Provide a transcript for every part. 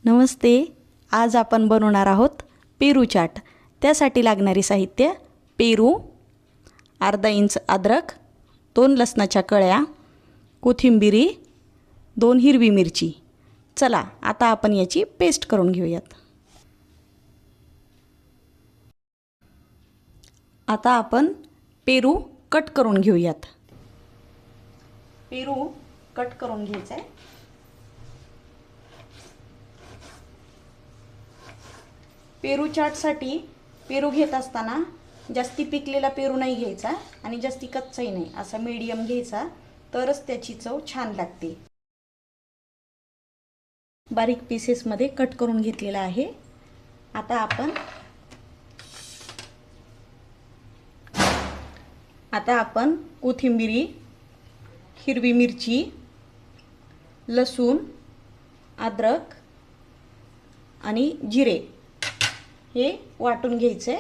नमस्ते. आज आपण बनवणार आहोत पेरू चाट. त्यासाठी लागणारी साहित्य: पेरू, अर्धा इंच अद्रक, 2 लसणाच्या कळ्या, कोथिंबीर, 2 हिरवी मिरची. चला आता आपण याची पेस्ट करून घेऊयात. आता आपण पेरू कट करून घेऊयात. पेरू कट करून घ्यायचा आहे. पेरू चाटसाठी पेरू घेत असताना जास्ती पिकलेला पेरू नाही घ्यायचा आणि जास्ती कच्चाही नाही, असा मीडियम घ्यायचा, तरच त्याची चव छान लागते. बारीक पीसेसमध्ये कट करून घेतलेला आहे. आता आपण कोथिंबीर, हिरवी मिरची, लसूण, अद्रक आणि जिरे हे वाटून घ्यायचे.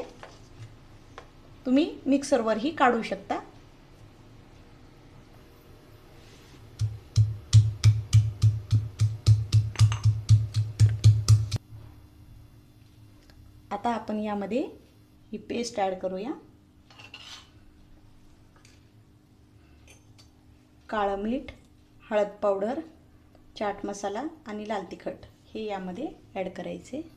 तुम्ही मिक्सरवरही काढू शकता. आता आपण यामध्ये ही पेस्ट ॲड करूया. काळं मीठ, हळद पावडर, चाट मसाला आणि लाल तिखट हे यामध्ये ॲड करायचे.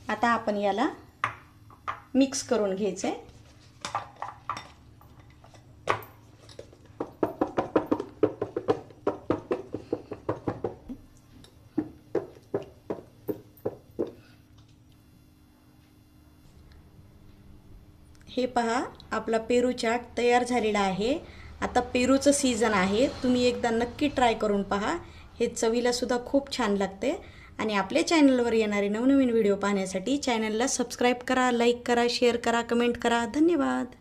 आता आपण याला मिक्स करून घ्यायचे. हे पहा, आपला पेरू चाट तयार झालेला आहे. आता पेरूचं सीझन आहे, तुम्ही एकदा नक्की ट्राय करून पहा. हे चवीला सुद्धा खूप छान लागते. आणि आपल्या चॅनलवर येणारे नवनवीन व्हिडिओ पाहण्यासाठी चॅनलला सबस्क्राईब करा, लाईक करा, शेअर करा, कमेंट करा. धन्यवाद.